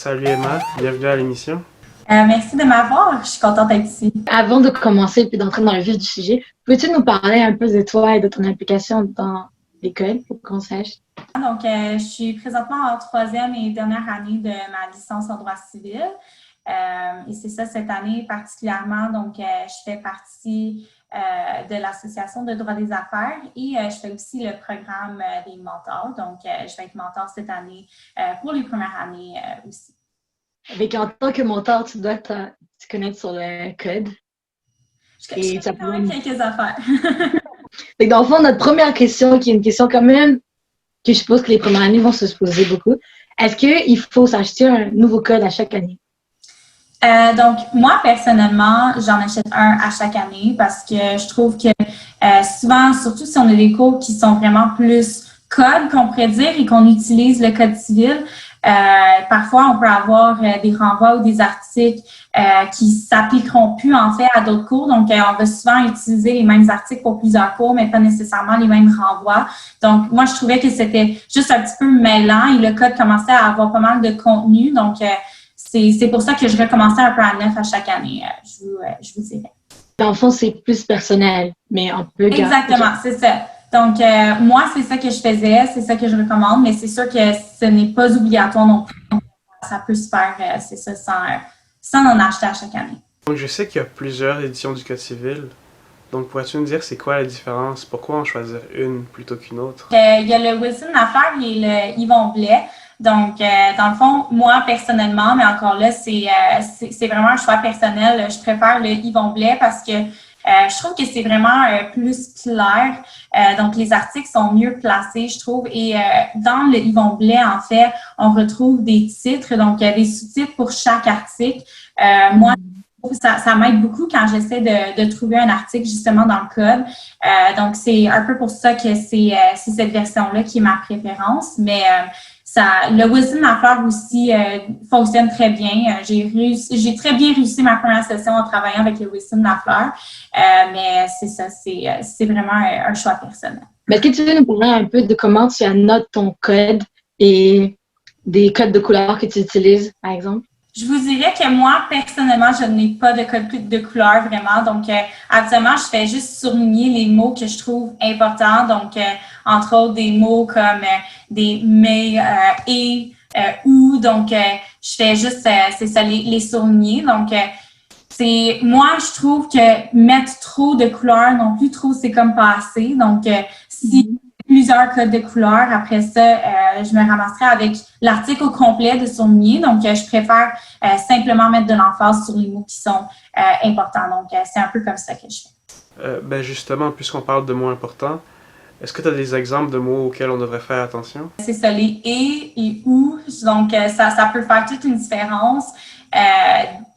Salut Emma, bienvenue à l'émission. Merci de m'avoir, je suis contente d'être ici. Avant de commencer et d'entrer dans le vif du sujet, peux-tu nous parler un peu de toi et de ton implication dans l'école pour qu'on sache? Donc, je suis présentement en troisième et dernière année de ma licence en droit civil. Et c'est ça, cette année particulièrement. Donc, je fais partie de l'Association de droit des affaires et je fais aussi le programme des mentors. Donc, je vais être mentor cette année pour les premières années aussi. Avec en tant que mentor, tu dois te connaître sur le code. Je connais quand même quelques affaires. Donc, dans le fond, notre première question, qui est une question quand même que je suppose que les premières années vont se poser beaucoup, est-ce qu'il faut s'acheter un nouveau code à chaque année? Donc, moi, personnellement, j'en achète un à chaque année parce que je trouve que souvent, surtout si on a des cours qui sont vraiment plus code, qu'on pourrait dire, et qu'on utilise le code civil, parfois, on peut avoir des renvois ou des articles qui s'appliqueront plus, en fait, à d'autres cours. Donc, on va souvent utiliser les mêmes articles pour plusieurs cours, mais pas nécessairement les mêmes renvois. Donc, moi, je trouvais que c'était juste un petit peu mêlant et le code commençait à avoir pas mal de contenu. Donc, c'est pour ça que je recommençais un peu à neuf à chaque année, je vous dirais. Dans le fond, c'est plus personnel, mais on peut... Exactement, c'est ça. Donc, moi, c'est ça que je faisais, c'est ça que je recommande, mais c'est sûr que ce n'est pas obligatoire non plus. Ça peut se faire, c'est ça, sans en acheter à chaque année. Donc je sais qu'il y a plusieurs éditions du Code civil. Donc pourrais-tu nous dire c'est quoi la différence? Pourquoi en choisir une plutôt qu'une autre? Il y a le Wilson Lafleur et le Yvon Blais. Donc, dans le fond, moi, personnellement, mais encore là, c'est vraiment un choix personnel. Je préfère le Yvon Blais parce que je trouve que c'est vraiment plus clair. Donc, les articles sont mieux placés, je trouve. Et dans le Yvon Blais, en fait, on retrouve des titres. Donc, il y a des sous-titres pour chaque article. Moi, ça m'aide beaucoup quand j'essaie de trouver un article justement dans le code. Donc, c'est un peu pour ça que c'est cette version-là qui est ma préférence. Mais le Wilson Lafleur aussi fonctionne très bien. J'ai très bien réussi ma première session en travaillant avec le Wilson Lafleur. Mais c'est ça, c'est vraiment un choix personnel. Mais est-ce que tu veux nous parler un peu de comment tu annotes ton code et des codes de couleur que tu utilises, par exemple? Je vous dirais que moi, personnellement, je n'ai pas de code de couleur vraiment. Donc, habituellement, je fais juste surligner les mots que je trouve importants. Donc, entre autres, des mots comme des mais, et, ou. Donc, je fais juste, c'est ça, les surligner. Donc, moi, je trouve que mettre trop de couleurs non plus trop, c'est comme pas assez. Donc, si plusieurs codes de couleurs, après ça, je me ramasserai avec l'article au complet de surligner. Donc, je préfère simplement mettre de l'emphase sur les mots qui sont importants. Donc, c'est un peu comme ça que je fais. Ben justement, puisqu'on parle de mots importants, est-ce que tu as des exemples de mots auxquels on devrait faire attention? C'est ça, les et ou. Donc, ça peut faire toute une différence.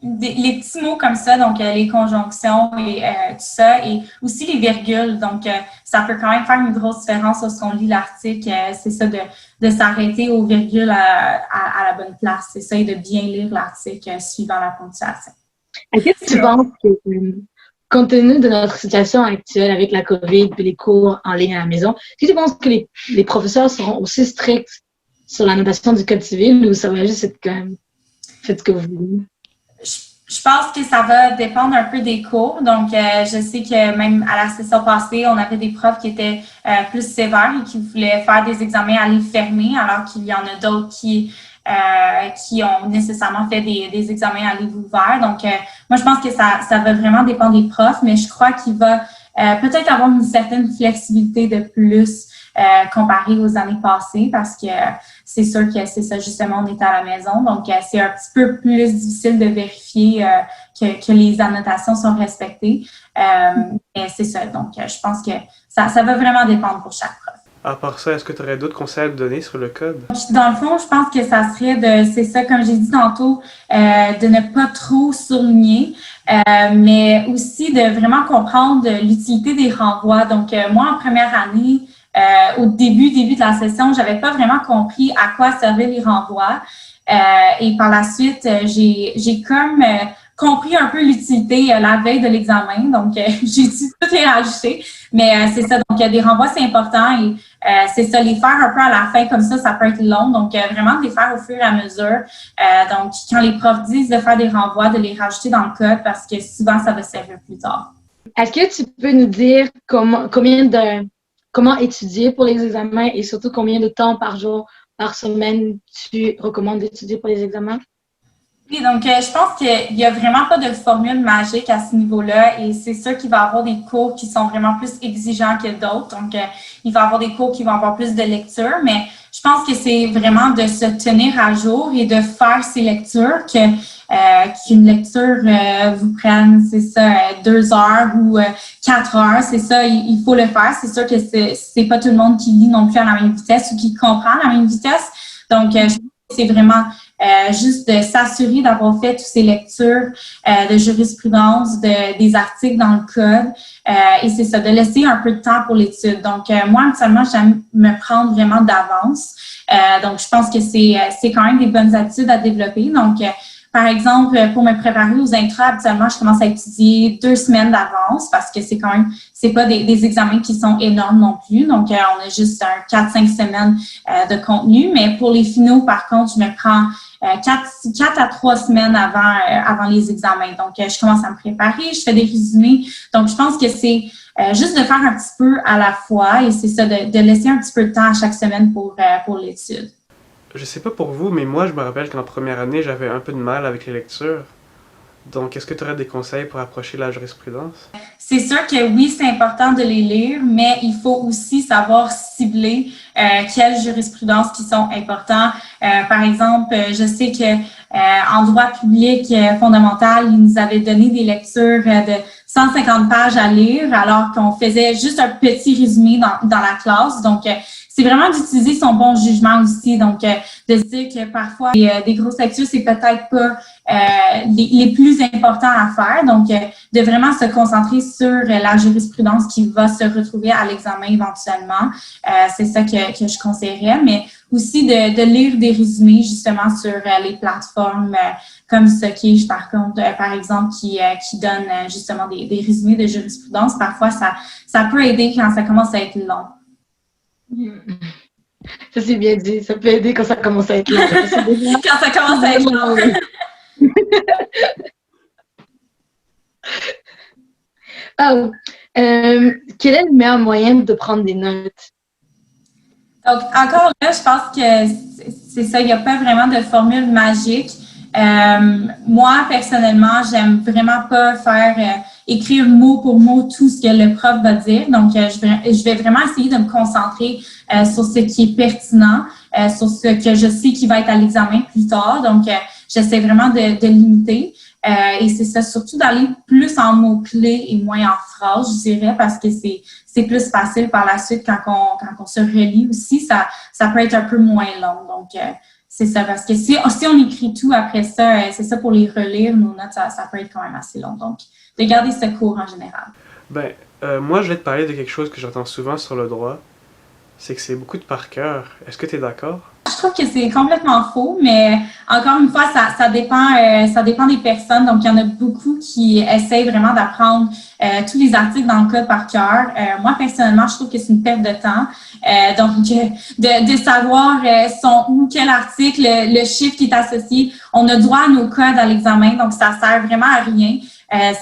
Les petits mots comme ça, donc les conjonctions et tout ça, et aussi les virgules. Donc, ça peut quand même faire une grosse différence lorsqu'on lit l'article. C'est ça, de s'arrêter aux virgules à la bonne place. C'est ça, et de bien lire l'article suivant la ponctuation. Est-ce que tu penses que, compte tenu de notre situation actuelle avec la COVID et les cours en ligne à la maison, est-ce que tu penses que les professeurs seront aussi stricts sur la notation du code civil ou ça va juste être quand même faites ce que vous voulez? Je pense que ça va dépendre un peu des cours. Donc, je sais que même à la session passée, on avait des profs qui étaient plus sévères et qui voulaient faire des examens à livre fermé, alors qu'il y en a d'autres qui ont nécessairement fait des examens à livre ouvert. Donc, moi, je pense que ça va vraiment dépendre des profs, mais je crois qu'il va peut-être avoir une certaine flexibilité de plus comparé aux années passées parce que c'est sûr que c'est ça, justement, on est à la maison. Donc, c'est un petit peu plus difficile de vérifier que les annotations sont respectées. Mais c'est ça. Donc, je pense que ça va vraiment dépendre pour chaque prof. À part ça, est-ce que tu aurais d'autres conseils à donner sur le code? Dans le fond, je pense que ça serait c'est ça, comme j'ai dit tantôt, de ne pas trop surligner, mais aussi de vraiment comprendre l'utilité des renvois. Donc, moi, en première année, au début de la session, j'avais pas vraiment compris à quoi servaient les renvois. Et par la suite, j'ai comme compris un peu l'utilité la veille de l'examen. Donc, j'ai dû tout les rajouter. Mais c'est ça. Donc, des renvois, c'est important. Et c'est ça, les faire un peu à la fin, comme ça peut être long. Donc, vraiment de les faire au fur et à mesure. Donc, quand les profs disent de faire des renvois, de les rajouter dans le code parce que souvent, ça va servir plus tard. Est-ce que tu peux nous dire comment étudier pour les examens et surtout combien de temps par jour, par semaine tu recommandes d'étudier pour les examens? Oui, donc je pense qu'il n'y a vraiment pas de formule magique à ce niveau-là et c'est sûr qu'il va y avoir des cours qui sont vraiment plus exigeants que d'autres. Donc, il va y avoir des cours qui vont avoir plus de lecture, mais je pense que c'est vraiment de se tenir à jour et de faire ces lectures qu'une lecture vous prenne, c'est ça, 2 heures ou 4 heures, c'est ça, il faut le faire. C'est sûr que c'est pas tout le monde qui lit non plus à la même vitesse ou qui comprend à la même vitesse. Donc, je pense que c'est vraiment juste de s'assurer d'avoir fait toutes ces lectures de jurisprudence, des articles dans le code. Et c'est ça, de laisser un peu de temps pour l'étude. Donc, moi, actuellement, j'aime me prendre vraiment d'avance. Donc, je pense que c'est quand même des bonnes habitudes à développer. Donc, par exemple, pour me préparer aux intras, habituellement, je commence à étudier 2 semaines d'avance parce que c'est pas des examens qui sont énormes non plus. Donc, on a juste 4-5 semaines de contenu. Mais pour les finaux, par contre, je me prends 4 à 3 semaines avant les examens. Donc, je commence à me préparer, je fais des résumés. Donc, je pense que c'est juste de faire un petit peu à la fois et c'est ça, de laisser un petit peu de temps à chaque semaine pour l'étude. Je sais pas pour vous, mais moi, je me rappelle qu'en première année, j'avais un peu de mal avec les lectures. Donc, est-ce que tu aurais des conseils pour approcher la jurisprudence? C'est sûr que oui, c'est important de les lire, mais il faut aussi savoir cibler quelles jurisprudences qui sont importantes. Par exemple, je sais que en droit public fondamental, ils nous avaient donné des lectures de 150 pages à lire, alors qu'on faisait juste un petit résumé dans la classe. Donc, c'est vraiment d'utiliser son bon jugement aussi. Donc, de se dire que parfois, des grosses lectures, c'est peut-être pas les plus importants à faire. Donc, de vraiment se concentrer sur la jurisprudence qui va se retrouver à l'examen éventuellement. C'est ça que je conseillerais. Mais aussi de lire des résumés justement sur les plateformes comme Stockage, par contre, par exemple, qui donne justement des résumés de jurisprudence. Parfois, ça peut aider quand ça commence à être long. Ça, c'est bien dit. Ça peut aider quand ça commence à être long. Quand ça commence à être long. Quel est le meilleur moyen de prendre des notes? Donc, encore là, je pense que c'est ça, il n'y a pas vraiment de formule magique. Moi, personnellement, j'aime vraiment pas faire écrire mot pour mot tout ce que le prof va dire. Donc, je vais vraiment essayer de me concentrer sur ce qui est pertinent, sur ce que je sais qui va être à l'examen plus tard. Donc, j'essaie vraiment de limiter. Et c'est ça, surtout d'aller plus en mots-clés et moins en phrases, je dirais, parce que c'est plus facile par la suite quand on se relit aussi. Ça peut être un peu moins long. Donc, c'est ça, parce que si on écrit tout après ça, c'est ça pour les relire, nos notes, ça peut être quand même assez long. Donc, de garder ce cours en général. Ben, moi, je vais te parler de quelque chose que j'entends souvent sur le droit. C'est que c'est beaucoup de par cœur. Est-ce que tu es d'accord? Je trouve que c'est complètement faux, mais encore une fois, ça dépend des personnes. Donc, il y en a beaucoup qui essayent vraiment d'apprendre tous les articles dans le code par cœur. Moi, personnellement, je trouve que c'est une perte de temps. Donc, de savoir sont où, quel article, le chiffre qui est associé. On a droit à nos codes à l'examen, donc ça sert vraiment à rien.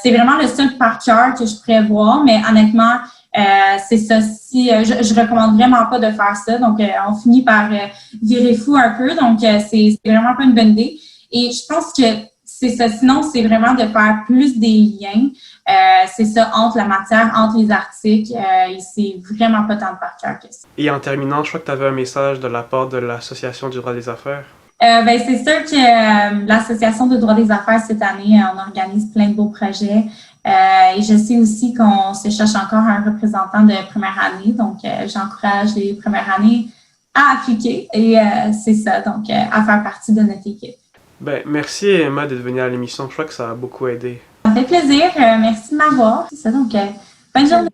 C'est vraiment le seul par cœur que je pourrais voir, mais honnêtement, c'est ça. Je recommande vraiment pas de faire ça. Donc, on finit par virer fou un peu. Donc, c'est vraiment pas une bonne idée. Et je pense que c'est ça. Sinon, c'est vraiment de faire plus des liens. C'est ça, entre la matière, entre les articles. Et c'est vraiment pas tant de par cœur que ça. Et en terminant, je crois que tu avais un message de la part de l'Association du droit des affaires. Ben, c'est sûr que l'Association de droit des affaires, cette année, on organise plein de beaux projets. Et je sais aussi qu'on se cherche encore un représentant de première année. Donc, j'encourage les premières années à appliquer. Et c'est ça, donc, à faire partie de notre équipe. Ben, merci Emma d'être venue à l'émission. Je crois que ça a beaucoup aidé. Ça fait plaisir. Merci de m'avoir. C'est ça, donc, bonne journée.